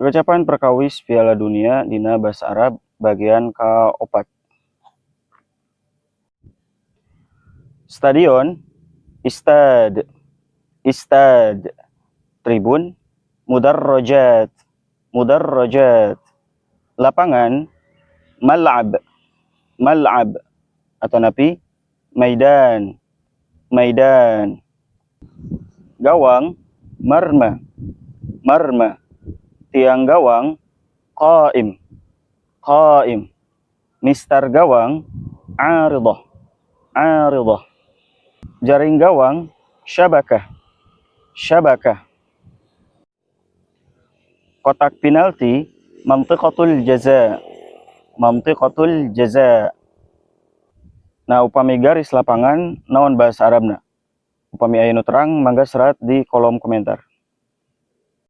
Keucapan perkawis Piala Dunia dina basa Arab bagian ka-4. Stadion, istad, istad. Tribun, mudarrajat, mudarrajat. Lapangan, mal'ab, mal'ab. Atau napi, maidan, maidan. Gawang, marma, marma. Tiang gawang, qaim, qaim. Mistar gawang, aridah, aridah. Jaring gawang, syabakah, syabakah. Kotak penalti, mantiqatul jaza, mantiqatul jaza. Nah, upami garis lapangan naon bahasa Arabna? Upami aya nu terang mangga serat di kolom komentar.